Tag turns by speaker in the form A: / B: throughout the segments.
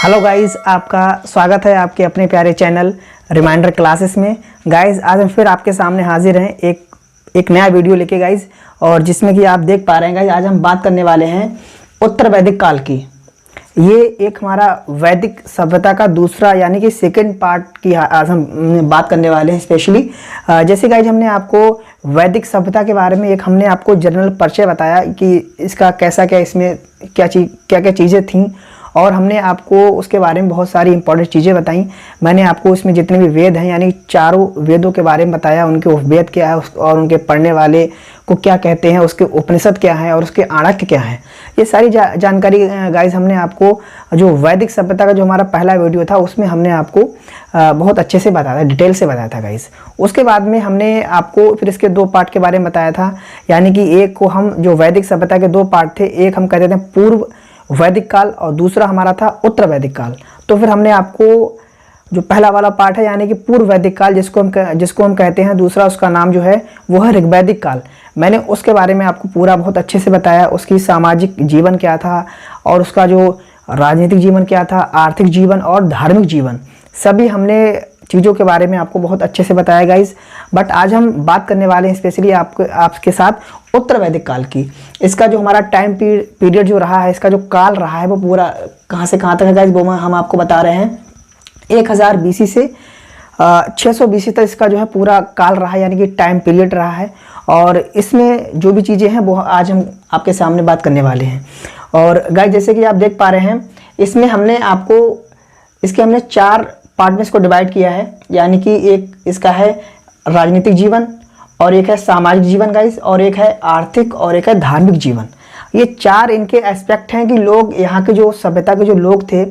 A: Hello guys, आपका स्वागत है आपके अपने प्यारे चैनल रिमाइंडर क्लासेस में। गाइस आज हम फिर आपके सामने हाजिर हैं एक नया वीडियो लेके गाइस, और जिसमें कि आप देख पा रहे हैं गाइस, आज हम बात करने वाले हैं उत्तर वैदिक काल की। ये एक हमारा वैदिक सभ्यता का दूसरा यानी कि सेकंड पार्ट की आज हम बात करने वाले हैं। स्पेशली जैसे गाइस हमने आपको वैदिक सभ्यता के बारे में हमने आपको जनरल परिचय बताया कि इसका कैसा क्या, इसमें क्या क्या चीज़ें थीं, और हमने आपको उसके बारे में बहुत सारी इंपॉर्टेंट चीज़ें बताई। मैंने आपको इसमें जितने भी वेद हैं यानी चारों वेदों के बारे में बताया, उनके वेद क्या है और उनके पढ़ने वाले को क्या कहते हैं, उसके उपनिषद क्या है और उसके आणक्य क्या है। ये सारी जानकारी गाइस हमने आपको जो वैदिक सभ्यता का जो हमारा पहला वीडियो था उसमें हमने आपको बहुत अच्छे से बताया था, डिटेल से बताया था गाइस। उसके बाद में हमने आपको फिर इसके दो पार्ट के बारे में बताया था, यानी कि एक को हम जो वैदिक सभ्यता के दो पार्ट थे, एक हम कहते थे पूर्व वैदिक काल और दूसरा हमारा था उत्तर वैदिक काल। तो फिर हमने आपको जो पहला वाला पार्ट है यानी कि पूर्व वैदिक काल जिसको हम कहते हैं, दूसरा उसका नाम जो है वो है ऋग्वैदिक काल। मैंने उसके बारे में आपको पूरा बहुत अच्छे से बताया, उसकी सामाजिक जीवन क्या था और उसका जो राजनीतिक जीवन क्या था, आर्थिक जीवन और धार्मिक जीवन, सभी हमने चीज़ों के बारे में आपको बहुत अच्छे से बताया गाइस। बट आज हम बात करने वाले हैं स्पेशली आपके साथ उत्तर वैदिक काल की। इसका जो हमारा टाइम पीरियड जो रहा है, इसका जो काल रहा है वो पूरा कहाँ से कहाँ तक है गाइस, वो हम आपको बता रहे हैं। 1000 BC से 600 BC तक इसका जो है पूरा काल रहा है, यानी कि टाइम पीरियड रहा है। और इसमें जो भी चीज़ें हैं वो आज हम आपके सामने बात करने वाले हैं। और गाइस जैसे कि आप देख पा रहे हैं, इसमें हमने हमने 4 पार्ट में इसको डिवाइड किया है, यानी कि एक इसका है राजनीतिक जीवन, और एक है सामाजिक जीवन गाइस, और एक है आर्थिक, और एक है धार्मिक जीवन। ये 4 इनके एस्पेक्ट हैं कि लोग यहाँ के जो सभ्यता के जो लोग थे,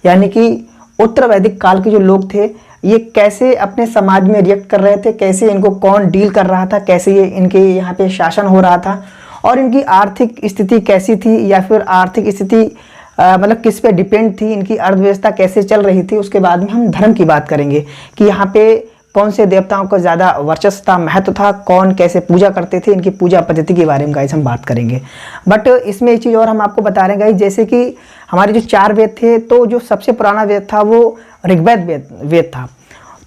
A: यानी कि उत्तर वैदिक काल के जो लोग थे, ये कैसे अपने समाज में रिएक्ट कर रहे थे, कैसे इनको कौन डील कर रहा था, कैसे ये इनके यहाँ पे शासन हो रहा था, और इनकी आर्थिक स्थिति कैसी थी, या फिर आर्थिक स्थिति मतलब किस पे डिपेंड थी, इनकी अर्थव्यवस्था कैसे चल रही थी। उसके बाद में हम धर्म की बात करेंगे कि यहाँ पे कौन से देवताओं का ज़्यादा वर्चस्व था, महत्व था, कौन कैसे पूजा करते थे, इनकी पूजा पद्धति के बारे में गाइस हम बात करेंगे। बट इसमें एक चीज़ और हम आपको बता रहे हैं गाइस, जैसे कि हमारे जो 4 वेद थे, तो जो सबसे पुराना वेद था वो ऋग्वेद वेद था।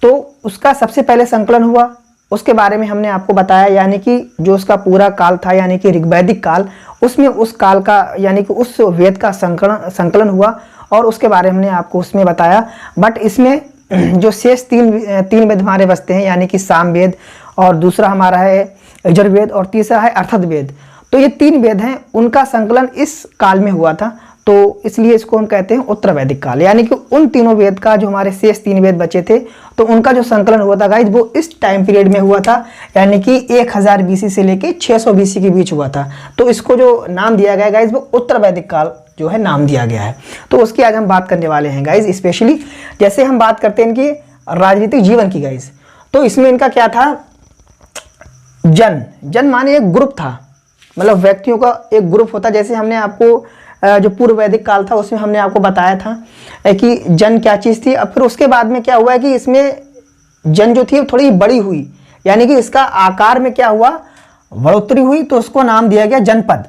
A: तो उसका सबसे पहले संकलन हुआ, उसके बारे में हमने आपको बताया, यानी कि जो उसका पूरा काल था यानी कि ऋग्वैदिक काल, उसमें उस काल का यानी कि उस वेद का संकलन हुआ, और उसके बारे में हमने आपको उसमें बताया। बट इसमें जो शेष तीन वेद हमारे बचते हैं, यानी कि सामवेद, और दूसरा हमारा है यजुर्वेद, और तीसरा है अथर्ववेद। तो ये 3 वेद हैं, उनका संकलन इस काल में हुआ था, तो इसलिए इसको हम कहते हैं उत्तर वैदिक काल। यानी कि उन तीनों वेद का जो हमारे शेष 3 वेद बचे थे, तो उनका जो संकलन हुआ था गाइज वो इस टाइम पीरियड में हुआ था, यानी कि 1000 BC से लेके 600 BC के बीच हुआ था। तो इसको जो नाम दिया गया गाइज वो उत्तर वैदिक काल जो है नाम दिया गया है। तो उसकी आज हम बात करने वाले हैं गाइज। स्पेशली जैसे हम बात करते हैं इनकी राजनीतिक जीवन की गाइज, तो इसमें इनका क्या था, जन माने एक ग्रुप था, मतलब व्यक्तियों का एक ग्रुप होता। जैसे हमने आपको जो पूर्व वैदिक काल था उसमें हमने आपको बताया था कि जन क्या चीज़ थी। अब फिर उसके बाद में क्या हुआ है कि इसमें जन जो थी थोड़ी बड़ी हुई, यानी कि इसका आकार में क्या हुआ, बढ़ोतरी हुई, तो उसको नाम दिया गया जनपद।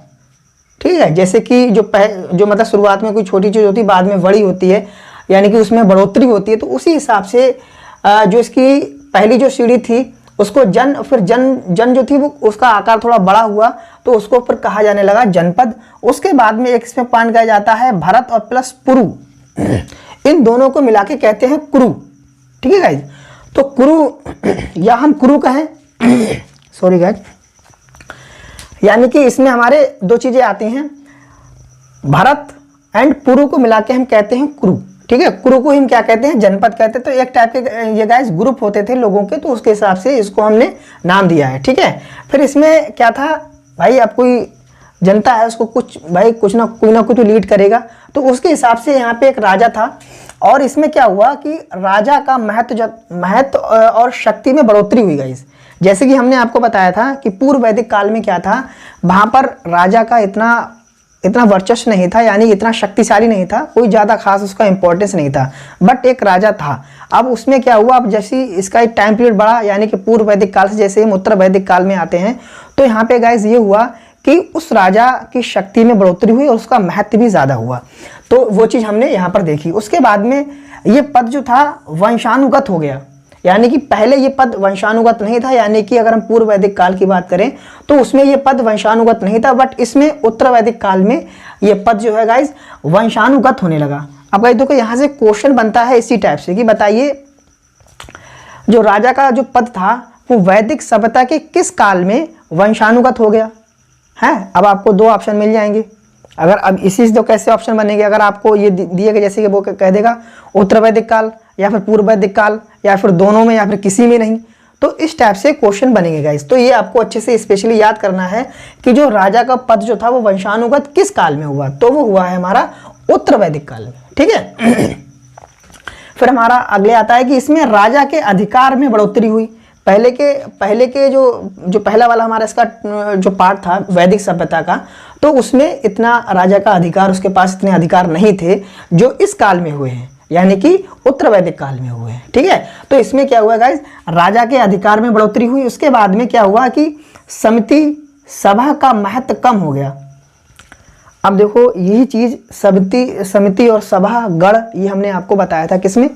A: ठीक है, जैसे कि जो मतलब शुरुआत में कोई छोटी चीज़ होती है, बाद में बड़ी होती है, यानी कि उसमें बढ़ोतरी होती है। तो उसी हिसाब से जो इसकी पहली जो सीढ़ी थी उसको फिर जन जो थी वो उसका आकार थोड़ा बड़ा हुआ, तो उसको फिर कहा जाने लगा जनपद। उसके बाद में एक इसमें पॉइंट कहा जाता है भरत और प्लस पुरु, इन दोनों को मिला के कहते हैं कुरु। ठीक है गाइज, तो कुरु या हम कुरु कहें सॉरी गाइज, यानी कि इसमें हमारे 2 चीजें आती हैं, भरत एंड पुरु को मिला के हम कहते हैं कुरु। ठीक है, कुरु को हम क्या कहते हैं, जनपद कहते हैं। तो एक टाइप के ये गाइस ग्रुप होते थे लोगों के, तो उसके हिसाब से इसको हमने नाम दिया है। ठीक है, फिर इसमें क्या था भाई, अब कोई जनता है उसको कुछ ना कुछ लीड करेगा, तो उसके हिसाब से यहाँ पे एक राजा था। और इसमें क्या हुआ कि राजा का महत्व और शक्ति में बढ़ोतरी हुई गाइस। जैसे कि हमने आपको बताया था कि पूर्व वैदिक काल में क्या था, वहाँ पर राजा का इतना वर्चस्व नहीं था, यानी इतना शक्तिशाली नहीं था, कोई ज़्यादा खास उसका इंपॉर्टेंस नहीं था, बट एक राजा था। अब उसमें क्या हुआ, अब जैसे इसका एक टाइम पीरियड बढ़ा, यानी कि पूर्व वैदिक काल से जैसे हम उत्तर वैदिक काल में आते हैं, तो यहाँ पे गाइस ये हुआ कि उस राजा की शक्ति में बढ़ोतरी हुई और उसका महत्व भी ज़्यादा हुआ। तो वो चीज़ हमने यहाँ पर देखी। उसके बाद में ये पद जो था वंशानुगत हो गया, यानी कि पहले ये पद वंशानुगत नहीं था, यानी कि अगर हम पूर्व वैदिक काल की बात करें तो उसमें ये पद वंशानुगत नहीं था, बट इसमें उत्तर वैदिक काल में ये पद जो है गाइज वंशानुगत होने लगा। अब गाइज देखो यहाँ से क्वेश्चन बनता है इसी टाइप से कि बताइए जो राजा का जो पद था वो वैदिक सभ्यता के किस काल में वंशानुगत हो गया है। अब आपको दो ऑप्शन मिल जाएंगे। अगर अब इसी से तो कैसे ऑप्शन बनेंगे, अगर आपको ये दिए गए जैसे कि वो कह देगा उत्तर वैदिक काल या फिर पूर्व वैदिक काल या फिर दोनों में या फिर किसी में नहीं, तो इस टाइप से क्वेश्चन बनेंगे गाइस। तो ये आपको अच्छे से स्पेशली याद करना है कि जो राजा का पद जो था वो वंशानुगत किस काल में हुआ, तो वो हुआ है हमारा उत्तर वैदिक काल में। ठीक है। फिर हमारा अगले आता है कि इसमें राजा के अधिकार में बढ़ोतरी हुई। पहले के जो पहला वाला हमारा इसका जो पार्ट था वैदिक सभ्यता का, तो उसमें इतना राजा का अधिकार, उसके पास इतने अधिकार नहीं थे जो इस काल में हुए हैं, यानी कि उत्तर वैदिक काल में हुए हैं। ठीक है। तो इसमें क्या हुआ गाइस, राजा के अधिकार में बढ़ोतरी हुई। उसके बाद में क्या हुआ कि समिति सभा का महत्व कम हो गया। अब देखो यही चीज समिति और सभा गण ये हमने आपको बताया था किसमें,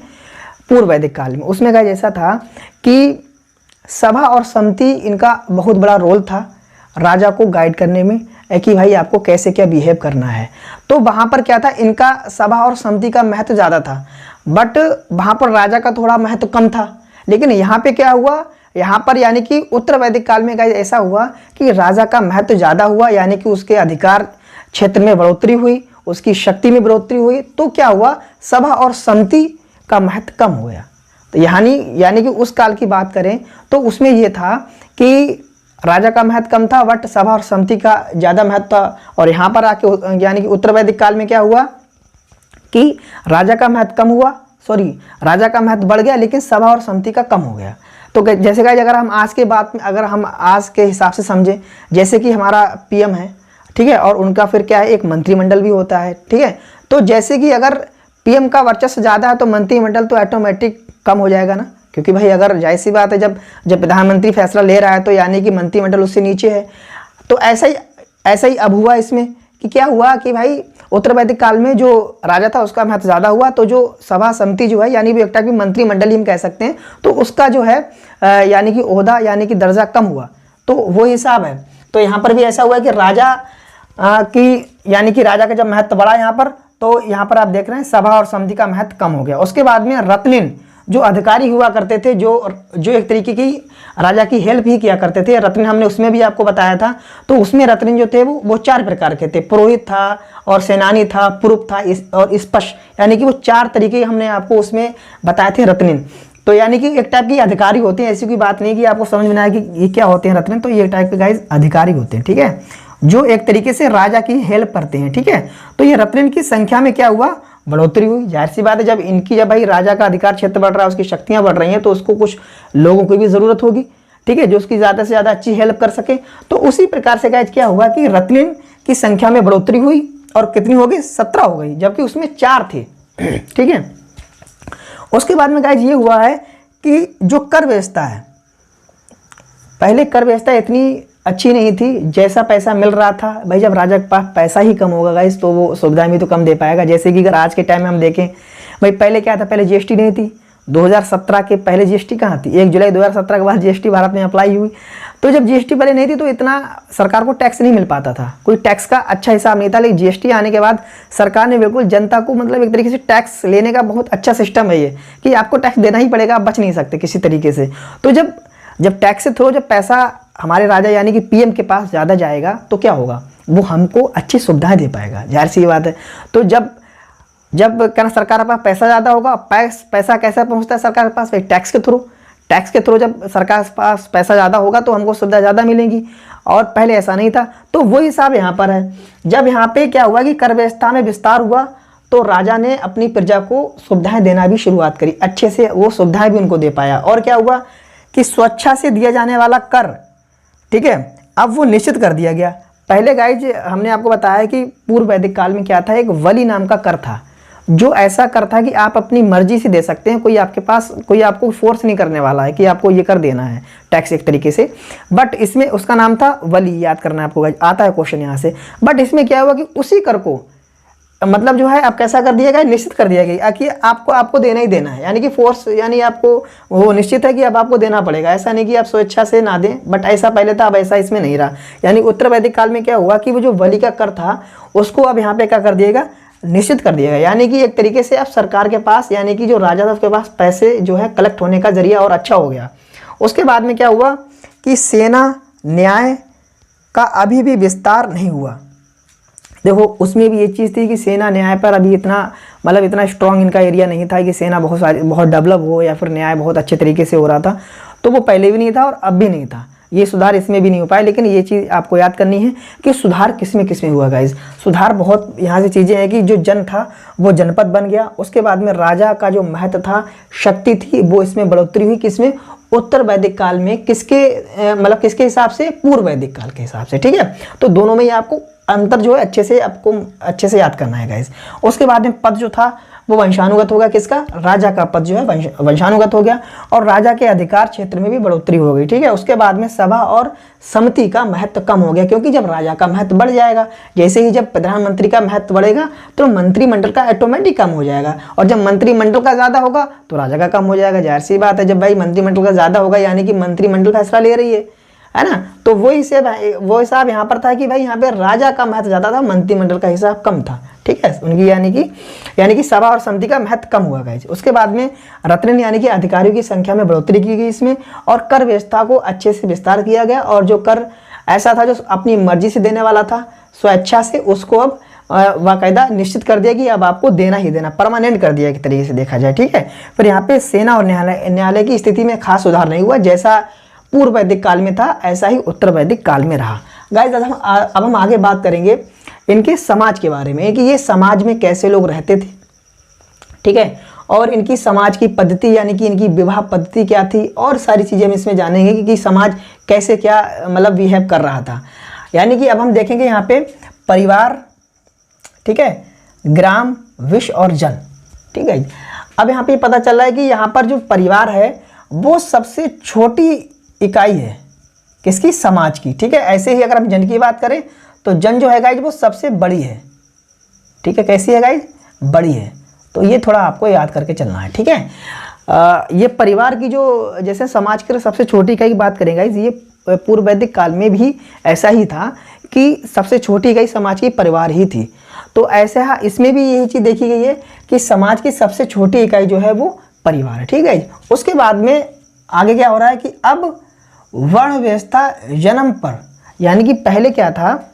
A: पूर्व वैदिक काल में। उसमें गाइस ऐसा था कि सभा और समिति इनका बहुत बड़ा रोल था राजा को गाइड करने में कि भाई आपको कैसे क्या बिहेव करना है। तो वहाँ पर क्या था, इनका सभा और समिति का महत्व ज़्यादा था, बट वहाँ पर राजा का थोड़ा महत्व कम था। लेकिन यहाँ पे क्या हुआ, यहाँ पर यानी कि उत्तर वैदिक काल में गाइस ऐसा हुआ कि राजा का महत्व ज़्यादा हुआ, यानी कि उसके अधिकार क्षेत्र में बढ़ोतरी हुई, उसकी शक्ति में बढ़ोतरी हुई। तो क्या हुआ, सभा और समिति का महत्व कम हो गया। तो यानी कि उस काल की बात करें तो उसमें यह था कि राजा का महत्व कम था बट सभा और समिति का ज़्यादा महत्व था। और यहाँ पर आके यानी कि उत्तर वैदिक काल में क्या हुआ कि राजा का महत्व कम हुआ, राजा का महत्व बढ़ गया लेकिन सभा और समिति का कम हो गया। तो जैसे गाइस अगर हम आज के बात में अगर हम आज के हिसाब से समझें, जैसे कि हमारा पीएम है, ठीक है, और उनका फिर क्या है एक मंत्रिमंडल भी होता है। ठीक है। तो जैसे कि अगर पीएम का वर्चस्व ज़्यादा है तो मंत्रिमंडल तो ऑटोमेटिक कम हो जाएगा ना, क्योंकि भाई अगर जाहिर सी बात है जब प्रधानमंत्री फैसला ले रहा है तो यानी कि मंत्रिमंडल उससे नीचे है। तो ऐसा ही अब हुआ इसमें कि क्या हुआ कि भाई उत्तर वैदिक काल में जो राजा था उसका महत्व ज़्यादा हुआ, तो जो सभा समिति जो है यानी भी एक टाइप की मंत्रिमंडल ही हम कह सकते हैं, तो उसका जो है यानी कि ओहदा यानी कि दर्जा कम हुआ। तो वो हिसाब है। तो यहाँ पर भी ऐसा हुआ कि राजा यानी कि राजा का जब महत्व बढ़ा यहाँ पर, तो यहाँ पर आप देख रहे हैं सभा और समिति का महत्व कम हो गया। उसके बाद में रत्निन जो अधिकारी हुआ करते थे, जो एक तरीके की राजा की हेल्प ही किया करते थे, रत्निन हमने उसमें भी आपको बताया था। तो उसमें रत्निन जो थे वो 4 प्रकार के थे, पुरोहित था और सेनानी था, पुरुप था और स्पष्ट, यानी कि वो 4 तरीके हमने आपको उसमें बताए थे रत्निन। तो यानी कि एक टाइप की अधिकारी होते हैं, ऐसी कोई बात नहीं कि आपको समझ में आए कि ये क्या होते हैं रत्निन, तो ये टाइप के गाइस अधिकारी होते हैं। ठीक है, जो एक तरीके से राजा की हेल्प करते हैं। ठीक है। तो ये रत्निन की संख्या में क्या हुआ, बढ़ोतरी हुई। जाहिर सी बात है जब भाई राजा का अधिकार क्षेत्र बढ़ रहा है, उसकी शक्तियां बढ़ रही हैं, तो उसको कुछ लोगों की भी जरूरत होगी। ठीक है, जो उसकी ज़्यादा से ज़्यादा अच्छी हेल्प कर सके। तो उसी प्रकार से गाइस क्या हुआ कि रत्निन की संख्या में बढ़ोतरी हुई और कितनी हो गई, 17 हो गई, जबकि उसमें 4 थे। ठीक है। उसके बाद में गाइस ये हुआ है कि जो कर व्यवस्था है, पहले कर व्यवस्था इतनी अच्छी नहीं थी, जैसा पैसा मिल रहा था भाई, जब राजा के पास पैसा ही कम होगा गाइस तो वो सुविधाएं भी तो कम दे पाएगा। जैसे कि अगर आज के टाइम में हम देखें भाई, पहले क्या था, पहले जीएसटी नहीं थी। 2017 के पहले जीएसटी कहाँ थी, 1 जुलाई 2017 के बाद जीएसटी भारत में अप्लाई हुई। तो जब जीएसटी पहले नहीं थी तो इतना सरकार को टैक्स नहीं मिल पाता था, कोई टैक्स का अच्छा हिसाब नहीं था। लेकिन जीएसटी आने के बाद सरकार ने बिल्कुल जनता को मतलब एक तरीके से टैक्स लेने का बहुत अच्छा सिस्टम है ये, कि आपको टैक्स देना ही पड़ेगा, आप बच नहीं सकते किसी तरीके से। तो जब टैक्स से थ्रू जब पैसा हमारे राजा यानी कि पीएम के पास ज़्यादा जाएगा तो क्या होगा, वो हमको अच्छी सुविधाएं दे पाएगा। जाहिर सी बात है। तो जब क्या सरकार के पास पैसा ज़्यादा होगा, पैसा कैसे पहुंचता है सरकार के पास, टैक्स के थ्रू जब सरकार के पास पैसा ज़्यादा होगा तो हमको सुविधा ज़्यादा मिलेंगी, और पहले ऐसा नहीं था। तो वो हिसाब यहाँ पर है। जब यहाँ पे क्या हुआ कि कर व्यवस्था में विस्तार हुआ तो राजा ने अपनी प्रजा को सुविधाएं देना भी शुरुआत करी, अच्छे से वो सुविधाएं भी उनको दे पाया। और क्या हुआ कि स्वेच्छा से दिया जाने वाला कर, ठीक है, अब वो निश्चित कर दिया गया। पहले गाइज हमने आपको बताया कि पूर्व वैदिक काल में क्या था, एक वली नाम का कर था। जो ऐसा कर था कि आप अपनी मर्जी से दे सकते हैं, कोई आपके पास कोई आपको फोर्स नहीं करने वाला है कि आपको ये कर देना है टैक्स एक तरीके से। बट इसमें उसका नाम था वली, याद करना है आपको, आता है क्वेश्चन यहाँ से। बट इसमें क्या हुआ कि उसी कर को मतलब जो है आप कैसा कर दिया गया, निश्चित कर दिया गया कि आपको देना ही देना है, यानी कि फोर्स, यानी आपको वो निश्चित है कि अब आपको देना पड़ेगा। ऐसा नहीं कि आप स्वेच्छा से ना दें, बट ऐसा पहले था, अब ऐसा इसमें नहीं रहा। यानी उत्तर वैदिक काल में क्या हुआ कि वो जो बलि का कर था उसको अब यहाँ पे क्या कर दिएगा, निश्चित कर दिएगा। यानी कि एक तरीके से अब सरकार के पास, यानी कि जो राजा था उसके पास पैसे जो है कलेक्ट होने का जरिया और अच्छा हो गया। उसके बाद में क्या हुआ कि सेना न्याय का अभी भी विस्तार नहीं हुआ। देखो उसमें भी ये चीज़ थी कि सेना न्याय पर अभी इतना मतलब इतना स्ट्रॉन्ग इनका एरिया नहीं था कि सेना बहुत डेवलप हो या फिर न्याय बहुत अच्छे तरीके से हो रहा था। तो वो पहले भी नहीं था और अब भी नहीं था, ये सुधार इसमें भी नहीं हो पाया। लेकिन ये चीज़ आपको याद करनी है कि सुधार किसमें हुआ गाइस। सुधार बहुत यहाँ से चीज़ें हैं कि जो जन था वो जनपद बन गया। उसके बाद में राजा का जो महत्व था, शक्ति थी, वो इसमें बढ़ोतरी हुई। किसमें, उत्तर वैदिक काल में। किसके मतलब किसके हिसाब से, पूर्व वैदिक काल के हिसाब से। ठीक है, तो दोनों में ही आपको अंतर जो है आपको अच्छे से याद करना है गाइस। उसके बाद में पद जो था वो वंशानुगत हो गया। किसका, राजा का पद जो है वंशानुगत हो गया और राजा के अधिकार क्षेत्र में भी बढ़ोतरी हो गई। ठीक है, उसके बाद में सभा और समिति का महत्व कम हो गया, क्योंकि जब राजा का महत्व बढ़ जाएगा, जैसे ही जब प्रधानमंत्री का महत्व बढ़ेगा तो मंत्रिमंडल का ऑटोमेटिक कम हो जाएगा, और जब मंत्रिमंडल का ज़्यादा होगा तो राजा का कम हो जाएगा। जाहिर सी बात है, जब भाई मंत्रिमंडल का ज़्यादा होगा यानी कि मंत्रिमंडल फैसला ले रही है ना, तो वो हिसाब यहाँ पर था कि भाई यहाँ पे राजा का महत्व ज़्यादा था, मंत्रिमंडल का हिसाब कम था। ठीक है, उनकी यानी कि सभा और समिति का महत्व कम हुआ गाइस। उसके बाद में रत्न यानी कि अधिकारियों की संख्या में बढ़ोतरी की गई इसमें, और कर व्यवस्था को अच्छे से विस्तार किया गया। और जो कर ऐसा था जो अपनी मर्जी से देने वाला था, स्वेच्छा से, उसको अब बाकायदा निश्चित कर दिया कि अब आपको देना ही देना, परमानेंट कर दिया एक तरीके से देखा जाए। ठीक है, फिर यहाँ पे सेना और न्यायालय की स्थिति में खास सुधार नहीं हुआ। जैसा पूर्व वैदिक काल में था ऐसा ही उत्तर वैदिक काल में रहा। गाइस अब हम आगे बात करेंगे इनके समाज के बारे में कि ये समाज में कैसे लोग रहते थे। ठीक है, और इनकी समाज की पद्धति यानी कि इनकी विवाह पद्धति क्या थी, और सारी चीज़ें हम इसमें जानेंगे कि समाज कैसे क्या मतलब बिहेव कर रहा था। यानी कि अब हम देखेंगे यहाँ पे परिवार, ठीक है, ग्राम, विश्व और जन। ठीक है, अब यहाँ पे पता चल रहा है कि यहाँ पर जो परिवार है वो सबसे छोटी इकाई है किसकी, समाज की। ठीक है, ऐसे ही अगर हम जन की बात करें तो जन जो है गाइज वो सबसे बड़ी है। ठीक है, कैसी है गाइज, बड़ी है। तो ये थोड़ा आपको याद करके चलना है। ठीक है, ये परिवार की जो जैसे समाज की सबसे छोटी इकाई की बात करें गाइज, ये पूर्व वैदिक काल में भी ऐसा ही था कि सबसे छोटी इकाई समाज की परिवार ही थी। तो ऐसा इसमें भी यही चीज़ देखी गई है कि समाज की सबसे छोटी इकाई जो है वो परिवार है। ठीक है, उसके बाद में आगे क्या हो रहा है कि अब वर्ण व्यवस्था जन्म पर, यानी कि पहले क्या था,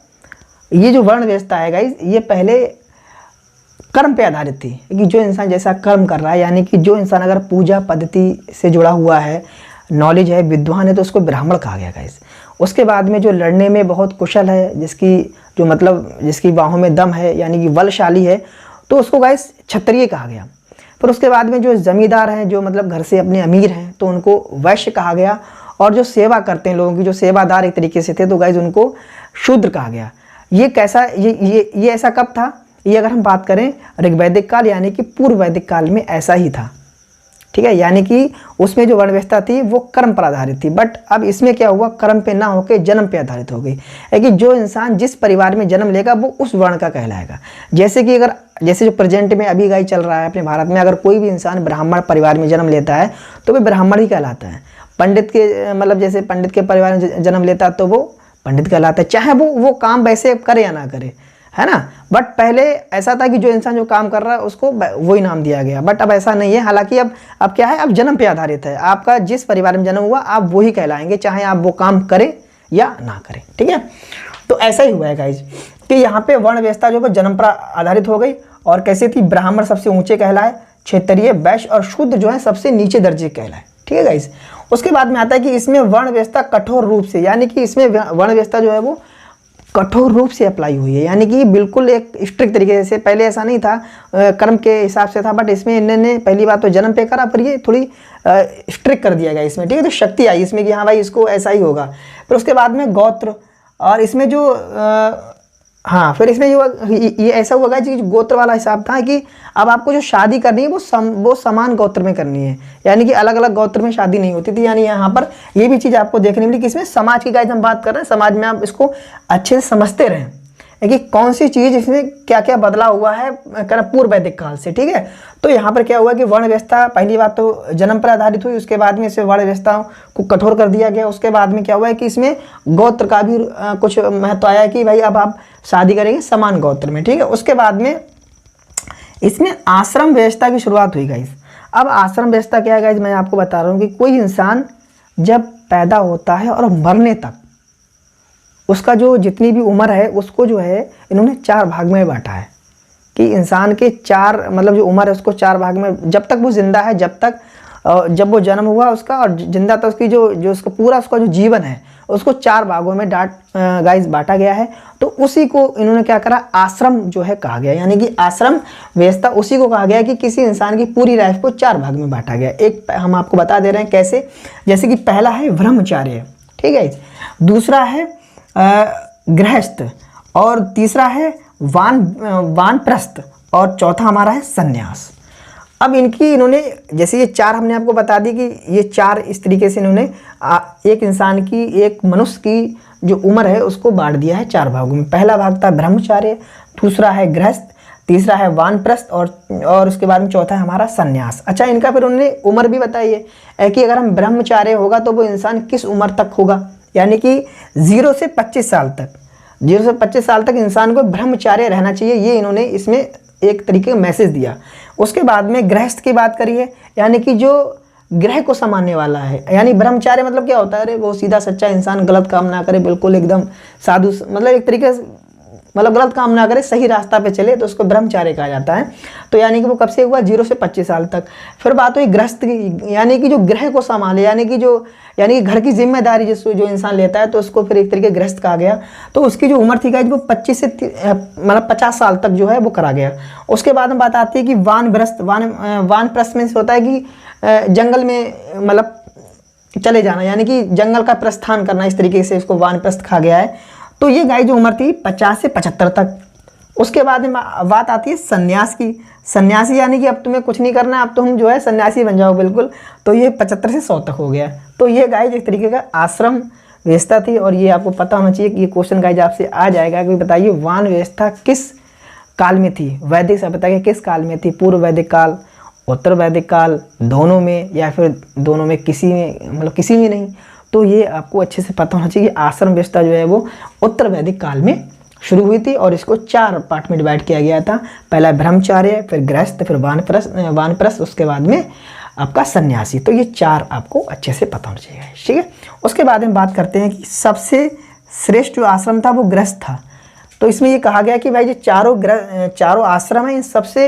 A: ये जो वर्ण व्यवस्था है गाइज ये पहले कर्म पे आधारित थी कि जो इंसान जैसा कर्म कर रहा है, यानी कि जो इंसान अगर पूजा पद्धति से जुड़ा हुआ है, नॉलेज है, विद्वान है, तो उसको ब्राह्मण कहा गया गाइज। उसके बाद में जो लड़ने में बहुत कुशल है, जिसकी बाहों में दम है, यानी कि बलशाली है, तो उसको गाइज क्षत्रिय कहा गया। फिर उसके बाद में जो जमींदार हैं, जो मतलब घर से अपने अमीर हैं, तो उनको वैश्य कहा गया। और जो सेवा करते हैं लोगों की, जो सेवादार एक तरीके से थे, तो गाइज उनको शूद्र कहा गया। ये कैसा ये ऐसा कब था, ये अगर हम बात करें ऋग्वैदिक काल यानी कि पूर्व वैदिक काल में ऐसा ही था। ठीक है, यानी कि उसमें जो वर्ण व्यवस्था थी वो कर्म पर आधारित थी। बट अब इसमें क्या हुआ, कर्म पे ना होकर जन्म पे आधारित हो गई है कि जो इंसान जिस परिवार में जन्म लेगा वो उस वर्ण का कहलाएगा। जैसे कि जैसे जो प्रेजेंट में अभी गाइस चल रहा है अपने भारत में, अगर कोई भी इंसान ब्राह्मण परिवार में जन्म लेता है तो वो ब्राह्मण ही कहलाता है। पंडित के मतलब जैसे पंडित के परिवार में जन्म लेता है तो वो पंडित कहलाता है, चाहे वो काम वैसे करे या ना करे, है ना। बट पहले ऐसा था कि जो इंसान जो काम कर रहा है उसको वही नाम दिया गया। बट अब ऐसा नहीं है। हालांकि अब क्या है, अब जन्म पे आधारित है। आपका जिस परिवार में जन्म हुआ आप वही कहलाएंगे, चाहे आप वो काम करें या ना करें। ठीक है, तो ऐसा ही हुआ है गाइज कि यहाँ पे वर्ण व्यवस्था जो है जन्म पर आधारित हो गई। और कैसे थी, ब्राह्मण सबसे ऊंचे कहलाए, क्षेत्रीय, वैश्य और शूद्र जो है सबसे नीचे दर्जे कहलाए। ठीक है गाइज, उसके बाद में आता है कि इसमें वर्ण व्यवस्था कठोर रूप से, यानी कि इसमें वर्ण व्यवस्था जो है वो कठोर रूप से अप्लाई हुई है, यानी कि बिल्कुल एक स्ट्रिक्ट तरीके से। पहले ऐसा नहीं था, कर्म के हिसाब से था, बट इसमें इन्होंने पहली बात तो जन्म पे करा, पर ये थोड़ी स्ट्रिक्ट कर दिया गया इसमें। ठीक है, तो शक्ति आई इसमें कि हाँ भाई इसको ऐसा ही होगा। फिर उसके बाद में गोत्र, और इसमें जो हाँ, फिर इसमें ये ऐसा हुआ कि गोत्र वाला हिसाब था कि अब आपको जो शादी करनी है वो समान गोत्र में करनी है, यानी कि अलग अलग गोत्र में शादी नहीं होती थी। यानी यहाँ पर ये भी चीज़ आपको देखने मिली कि इसमें समाज की गाइस हम बात कर रहे हैं, समाज में आप इसको अच्छे से समझते रहें कि कौन सी चीज़ इसमें क्या क्या बदलाव हुआ है पूर्व वैदिक काल से। ठीक है, तो यहाँ पर क्या हुआ कि वर्ण व्यवस्था पहली बात तो जन्म पर आधारित हुई, उसके बाद में इसे वर्ण व्यवस्था को कठोर कर दिया गया। उसके बाद में क्या हुआ है कि इसमें गोत्र का भी कुछ महत्व आया कि भाई अब आप शादी करेंगे समान गोत्र में। ठीक है, उसके बाद में इसमें आश्रम व्यवस्था की शुरुआत हुई गाइस। अब आश्रम व्यवस्था क्या है गाइस, मैं आपको बता रहा हूँ कि कोई इंसान जब पैदा होता है और मरने तक उसका जो जितनी भी उम्र है उसको जो है इन्होंने 4 भाग में बांटा है कि इंसान के 4 मतलब जो उम्र है उसको 4 भाग में, जब तक वो जिंदा है, जब वो जन्म हुआ उसका और जिंदा था उसकी जो उसका पूरा उसका जो जीवन है उसको 4 भागों में गाइस बांटा गया है। तो उसी को इन्होंने क्या करा, आश्रम जो है कहा गया, यानी कि आश्रम व्यवस्था उसी को कहा गया कि किसी इंसान की पूरी लाइफ को 4 भाग में बांटा गया। एक हम आपको बता दे रहे हैं कैसे, जैसे कि पहला है ब्रह्मचार्य, ठीक है, दूसरा है गृहस्थ, और तीसरा है वानप्रस्थ, और चौथा हमारा है सन्यास। अब इन्होंने जैसे ये 4 हमने आपको बता दी कि ये 4 इस तरीके से इन्होंने एक इंसान की, एक मनुष्य की जो उम्र है उसको बांट दिया है 4 भागों में। पहला भाग था ब्रह्मचार्य, दूसरा है गृहस्थ, तीसरा है वानप्रस्थ, और उसके बाद में चौथा है हमारा सन्यास। अच्छा, इनका फिर उन्होंने उम्र भी बताई है कि अगर हम ब्रह्मचार्य होगा तो वो इंसान किस उम्र तक होगा, यानी कि 0 से 25 साल तक, 0 से 25 साल तक इंसान को ब्रह्मचार्य रहना चाहिए। ये इन्होंने इसमें एक तरीके का मैसेज दिया। उसके बाद में गृहस्थ की बात करिए, यानी कि जो ग्रह को संभालने वाला है, यानी ब्रह्मचार्य मतलब क्या होता है, अरे वो सीधा सच्चा इंसान, गलत काम ना करे, बिल्कुल एकदम साधु, मतलब एक तरीके से मतलब गलत काम ना करे, सही रास्ता पे चले, तो उसको ब्रह्मचार्य कहा जाता है। तो यानी कि वो कब से हुआ, 0 से 25 साल तक। फिर बात हुई गृहस्थ की, यानी कि जो ग्रह को संभाले, यानी कि घर की जिम्मेदारी जो इंसान लेता है, तो उसको फिर एक तरीके गृहस्थ कहा गया। तो उसकी जो उम्र थी वो 25 से मतलब 50 साल तक जो है वो करा गया। उसके बाद में बात आती है कि वानप्रस्थ में होता है कि जंगल में मतलब चले जाना, यानी कि जंगल का प्रस्थान करना, इस तरीके से इसको वानप्रस्थ कहा गया है। तो ये गाय जो उम्र थी 50 से 75 तक। उसके बाद में बात आती है सन्यास की। सन्यासी यानी कि अब तुम्हें कुछ नहीं करना, अब तुम जो है सन्यासी बन जाओ बिल्कुल। तो ये 75 से 100 तक हो गया। तो ये गाय एक तरीके का आश्रम व्यवस्था थी, और ये आपको पता होना चाहिए कि ये क्वेश्चन गाइज आपसे आ जाएगा कि बताइए वान व्यवस्था किस काल में थी, वैदिक सभ्यता के किस काल में थी, पूर्व वैदिक काल, उत्तर वैदिक काल, दोनों में, या फिर दोनों में किसी में, मतलब किसी में नहीं। तो ये आपको अच्छे से पता होना चाहिए कि आश्रम व्यवस्था जो है वो उत्तर वैदिक काल में शुरू हुई थी, और इसको 4 पार्ट में डिवाइड किया गया था। पहला ब्रह्मचार्य, फिर गृहस्थ, फिर वानप्रस्थ, उसके बाद में आपका सन्यासी। तो ये 4 आपको अच्छे से पता होना चाहिए, ठीक है। उसके बाद में बात करते हैं कि सबसे श्रेष्ठ जो आश्रम था वो गृहस्थ था। तो इसमें ये कहा गया कि भाई जो चारों आश्रम है,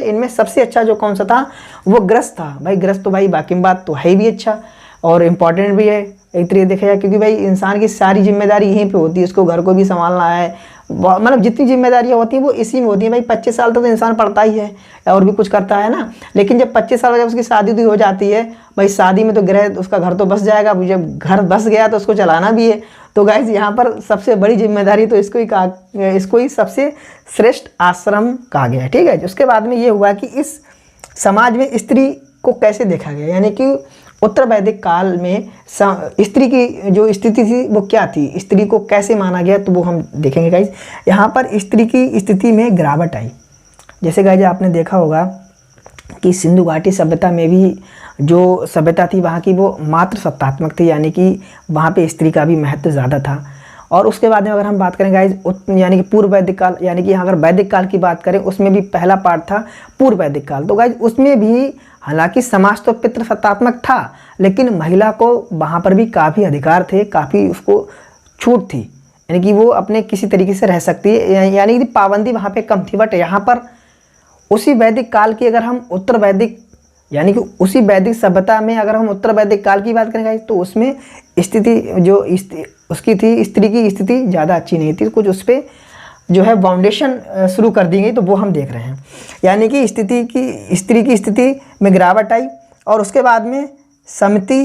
A: इनमें सबसे अच्छा जो कौन सा था वो गृहस्थ था। भाई गृहस्थ तो भाई बाकी बात तो है भी अच्छा और इम्पॉर्टेंट भी है एक तरीके देखा जाए, क्योंकि भाई इंसान की सारी जिम्मेदारी यहीं पे होती है। उसको घर को भी संभालना है, मतलब जितनी जिम्मेदारियां होती हैं वो इसी में होती हैं। भाई 25 साल तक तो इंसान पढ़ता ही है और भी कुछ करता है ना, लेकिन जब 25 साल जब उसकी शादी हो जाती है, भाई शादी में तो उसका घर तो बस जाएगा, जब घर बस गया तो उसको चलाना भी है। तो गाइस यहाँ पर सबसे बड़ी जिम्मेदारी तो इसको ही सबसे श्रेष्ठ आश्रम कहा गया, ठीक है। उसके बाद में ये हुआ कि इस समाज में स्त्री को कैसे देखा गया, यानी कि उत्तर वैदिक काल में स्त्री की जो स्थिति थी वो क्या थी, स्त्री को कैसे माना गया, तो वो हम देखेंगे गाइज। यहाँ पर स्त्री की स्थिति में गिरावट आई। जैसे गाइज आपने देखा होगा कि सिंधु घाटी सभ्यता में भी जो सभ्यता थी वहाँ की वो मात्र सत्तात्मक थी, यानी कि वहाँ पे स्त्री का भी महत्व ज़्यादा था। और उसके बाद में अगर हम बात करें गाइज यानी कि पूर्व वैदिक काल, यानी कि अगर वैदिक काल की बात करें उसमें भी पहला पार्ट था पूर्व वैदिक काल। तो गाइज उसमें भी हालांकि समाज तो पितृसत्तात्मक था, लेकिन महिला को वहाँ पर भी काफ़ी अधिकार थे, काफ़ी उसको छूट थी, यानी कि वो अपने किसी तरीके से रह सकती है, यानी कि पाबंदी वहाँ पे कम थी। बट यहाँ पर उसी वैदिक काल की अगर हम उत्तर वैदिक यानी कि उसी वैदिक सभ्यता में अगर हम उत्तर वैदिक काल की बात करेंगे तो उसमें स्थिति जो उसकी थी, स्त्री की स्थिति ज़्यादा अच्छी नहीं थी। कुछ उस पर जो है फाउंडेशन शुरू कर दी गई, तो वो हम देख रहे हैं, यानी कि स्त्री की स्थिति में गिरावट आई। और उसके बाद में समिति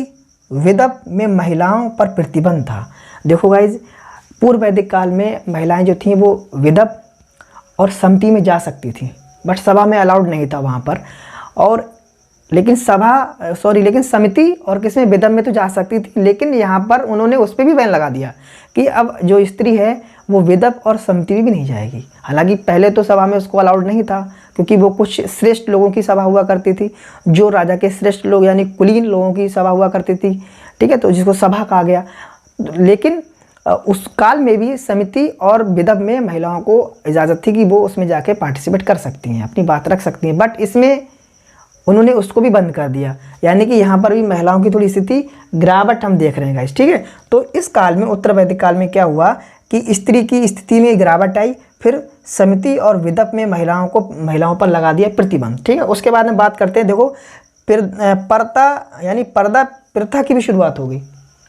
A: विदप में महिलाओं पर प्रतिबंध था। देखो गाइज पूर्व वैदिक काल में महिलाएं जो थी वो विदप और समिति में जा सकती थी, बट सभा में अलाउड नहीं था वहाँ पर। और लेकिन लेकिन समिति और किसमें, विदव में तो जा सकती थी, लेकिन यहाँ पर उन्होंने उस पर भी बैन लगा दिया कि अब जो स्त्री है वो विदव और समिति में भी नहीं जाएगी। हालांकि पहले तो सभा में उसको अलाउड नहीं था, क्योंकि वो कुछ श्रेष्ठ लोगों की सभा हुआ करती थी, जो राजा के श्रेष्ठ लोग यानी कुलीन लोगों की सभा हुआ करती थी, ठीक है, तो जिसको सभा कहा गया। लेकिन उस काल में भी समिति और विदव में महिलाओं को इजाज़त थी कि वो उसमें जाके पार्टिसिपेट कर सकती हैं, अपनी बात रख सकती हैं, बट इसमें उन्होंने उसको भी बंद कर दिया। यानी कि यहाँ पर भी महिलाओं की थोड़ी स्थिति गिरावट हम देख रहे हैं गाइस, ठीक है। तो इस काल में, उत्तर वैदिक काल में क्या हुआ कि स्त्री की स्थिति में गिरावट आई, फिर समिति और विदव में महिलाओं पर लगा दिया प्रतिबंध, ठीक है। उसके बाद में बात करते हैं, देखो फिर पर्दा प्रथा की भी शुरुआत हो गई।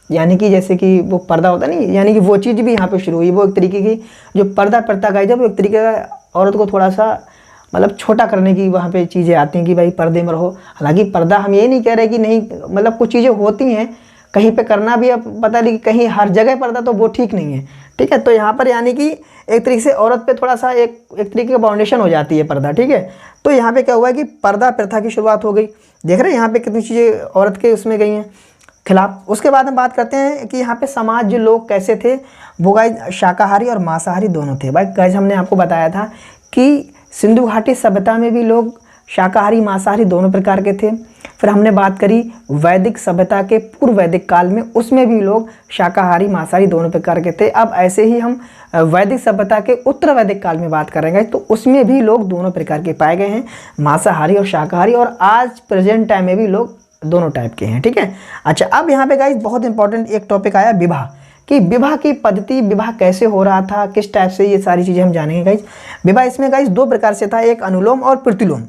A: यानी कि जैसे कि वो पर्दा होता नहीं, यानी कि वो चीज़ भी यहाँ पे शुरू हुई। वो एक तरीके की जो पर्दा प्रथा का, जब एक तरीके का औरत को थोड़ा सा मतलब छोटा करने की वहाँ पे चीज़ें आती हैं कि भाई पर्दे में रहो। हालांकि पर्दा हम ये नहीं कह रहे कि नहीं, मतलब कुछ चीज़ें होती हैं कहीं पे करना भी, अब पता नहीं कि कहीं हर जगह पर्दा तो वो ठीक नहीं है, ठीक है। तो यहाँ पर यानी कि एक तरीके से औरत पे थोड़ा सा एक तरीके का बाउंडेशन हो जाती है पर्दा, ठीक है। तो यहाँ पे क्या हुआ कि पर्दा प्रथा की शुरुआत हो गई। देख रहे हैं यहाँ पे कितनी चीज़ें औरत के उसमें गई हैं खिलाफ। उसके बाद हम बात करते हैं कि यहाँ पे समाज जो लोग कैसे थे, वो गाइज शाकाहारी और मांसाहारी दोनों थे। भाई गाइज हमने आपको बताया था कि सिंधु घाटी सभ्यता में भी लोग शाकाहारी मांसाहारी दोनों प्रकार के थे। फिर हमने बात करी वैदिक सभ्यता के पूर्व वैदिक काल में, उसमें भी लोग शाकाहारी मांसाहारी दोनों प्रकार के थे। अब ऐसे ही हम वैदिक सभ्यता के उत्तर वैदिक काल में बात करेंगे, तो उसमें भी लोग दोनों प्रकार के पाए गए हैं, मांसाहारी और शाकाहारी। और आज प्रेजेंट टाइम में भी लोग दोनों टाइप के हैं, ठीक है। अच्छा, अब यहाँ पे गाइज बहुत इंपॉर्टेंट एक टॉपिक आया, विवाह कि विवाह की पद्धति, विवाह कैसे हो रहा था, किस टाइप से, ये सारी चीज़ें हम जानेंगे गाइज। विवाह इसमें गाइज दो प्रकार से था, एक अनुलोम और प्रतिलोम,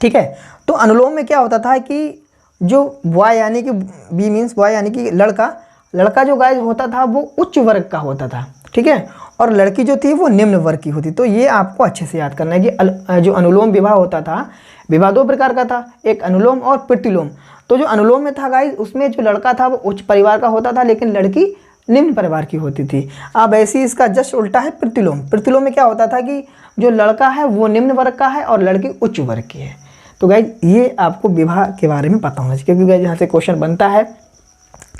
A: ठीक है। तो अनुलोम में क्या होता था कि जो बॉय यानी कि बी मीन्स बॉय यानी कि लड़का जो गाइज होता था वो उच्च वर्ग का होता था, ठीक है, और लड़की जो थी वो निम्न वर्ग की होती। तो ये आपको अच्छे से याद करना है कि जो अनुलोम विवाह होता था, विवाह दो प्रकार का था, एक अनुलोम और प्रतिलोम। तो जो अनुलोम में था गाइज, उसमें जो लड़का था वो उच्च परिवार का होता था, लेकिन लड़की निम्न परिवार की होती थी। अब ऐसी इसका जस्ट उल्टा है प्रतिलोम। प्रतिलोम में क्या होता था कि जो लड़का है वो निम्न वर्ग का है और लड़की उच्च वर्ग की है। तो गाइज ये आपको विवाह के बारे में पता होना चाहिए, क्योंकि गाइज यहाँ से क्वेश्चन बनता है,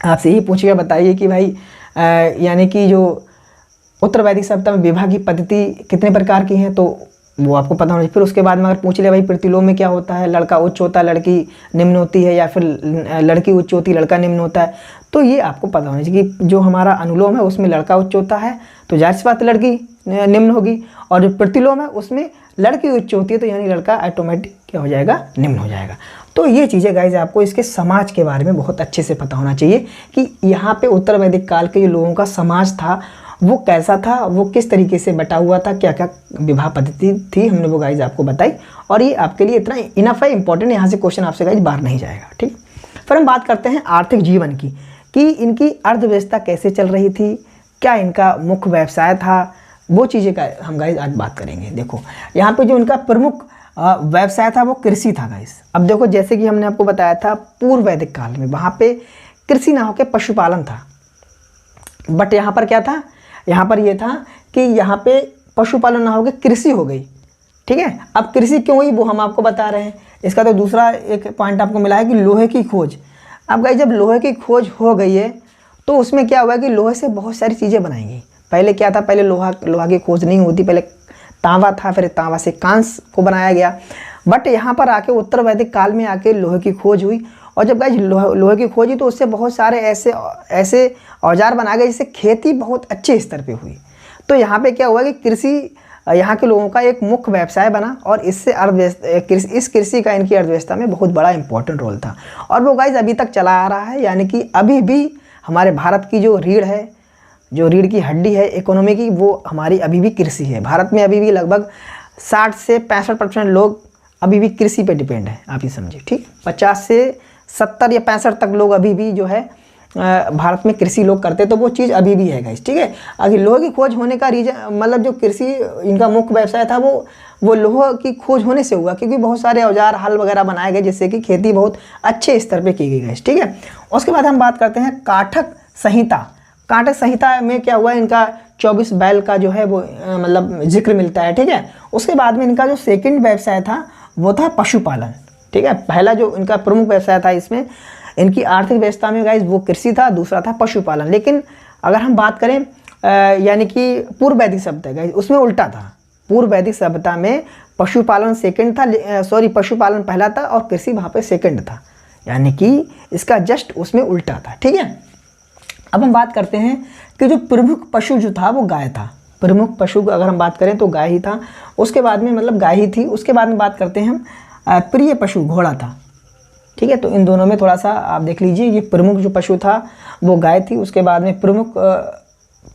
A: आपसे यही पूछेगा बताइए कि भाई यानी कि जो उत्तर वैदिक सभ्यता में विवाह की पद्धति कितने प्रकार की हैं, तो वो आपको पता होना चाहिए। फिर उसके बाद में अगर पूछ ले भाई प्रतिलोम में क्या होता है, लड़का उच्च होता है लड़की निम्न होती है, या फिर लड़की उच्च होती है लड़का निम्न होता है, तो ये आपको पता होना चाहिए कि जो हमारा अनुलोम है उसमें लड़का उच्च होता है तो जाहिर सी बात लड़की निम्न होगी, और जो प्रतिलोम है उसमें लड़की उच्च होती है तो यानी लड़का ऑटोमेटिक क्या हो जाएगा, निम्न हो जाएगा। तो ये चीज़ें गाइज आपको इसके समाज के बारे में बहुत अच्छे से पता होना चाहिए कि यहाँ पे उत्तर वैदिक काल के जो लोगों का समाज था वो कैसा था, वो किस तरीके से बटा हुआ था, क्या क्या विवाह पद्धति थी, हमने वो गाइज आपको बताई। और ये आपके लिए इतना इनफ है, इंपॉर्टेंट, यहाँ से क्वेश्चन आपसे गाइज बाहर नहीं जाएगा, ठीक। फिर हम बात करते हैं आर्थिक जीवन की कि इनकी अर्थव्यवस्था कैसे चल रही थी, क्या इनका मुख्य व्यवसाय था, वो चीज़ें का हम गाइज आज बात करेंगे। देखो यहाँ पे जो इनका प्रमुख व्यवसाय था वो कृषि था गाइज। अब देखो जैसे कि हमने आपको बताया था पूर्व वैदिक काल में वहाँ पे कृषि ना होकर पशुपालन था, बट यहाँ पर क्या था, यहाँ पर ये था कि यहाँ पे पशुपालन ना होकर कृषि हो गई, ठीक है। अब कृषि क्यों हुई वो हम आपको बता रहे हैं। इसका तो दूसरा एक पॉइंट आपको मिला है कि लोहे की खोज। अब गाइस जब लोहे की खोज हो गई है तो उसमें क्या हुआ कि लोहे से बहुत सारी चीज़ें बनाई गई। पहले क्या था, पहले लोहा की खोज नहीं होती, पहले तांबा था, फिर तांबा से कांस को बनाया गया। बट यहाँ पर आके उत्तर वैदिक काल में आके लोहे की खोज हुई, और जब गाइस लोहे की खोज हुई तो उससे बहुत सारे ऐसे औजार बनाए गए जिससे खेती बहुत अच्छे स्तर पे हुई। तो यहाँ पे क्या हुआ कि कृषि यहाँ के लोगों का एक मुख्य व्यवसाय बना, और इससे इस कृषि का इनकी अर्थव्यवस्था में बहुत बड़ा इंपॉर्टेंट रोल था, और वो गाइस अभी तक चला आ रहा है। यानी कि अभी भी हमारे भारत की जो रीढ़ है, जो रीढ़ की हड्डी है इकोनॉमी की, वो हमारी अभी भी कृषि है। भारत में अभी भी लगभग 60 से 65% लोग अभी भी कृषि पे डिपेंड है, आप ये समझिए, ठीक। 50 से 70 या 65 तक लोग अभी भी जो है भारत में कृषि लोग करते, तो वो चीज़ अभी भी है गाइस, ठीक है। अगर लोहे की खोज होने का रीजन, मतलब जो कृषि इनका मुख्य व्यवसाय था वो लोहे की खोज होने से हुआ, क्योंकि बहुत सारे औजार हल वगैरह बनाए गए जिससे कि खेती बहुत अच्छे स्तर पे की गई गाइस, ठीक है। उसके बाद हम बात करते हैं काठक संहिता। कांटक संहिता में क्या हुआ, इनका 24 बैल का जो है वो मतलब जिक्र मिलता है, ठीक है। उसके बाद में इनका जो सेकंड व्यवसाय था वो था पशुपालन, ठीक है। पहला जो इनका प्रमुख व्यवसाय था इसमें इनकी आर्थिक व्यवस्था में गाइस वो कृषि था, दूसरा था पशुपालन। लेकिन अगर हम बात करें यानी कि पूर्व वैदिक सभ्यता गाइस, उसमें उल्टा था। पूर्व वैदिक सभ्यता में पशुपालन सेकंड था, पशुपालन पहला था और कृषि वहाँ पे सेकंड था, यानी कि इसका जस्ट उसमें उल्टा था, ठीक है। अब हम बात करते हैं कि जो प्रमुख पशु जो था वो गाय था। प्रमुख पशु अगर हम बात करें तो गाय ही था, उसके बाद में मतलब गाय ही थी। उसके बाद में बात करते हैं हम प्रिय पशु घोड़ा था, ठीक है। तो इन दोनों में थोड़ा सा आप देख लीजिए, ये प्रमुख जो पशु था वो गाय थी, उसके बाद में प्रमुख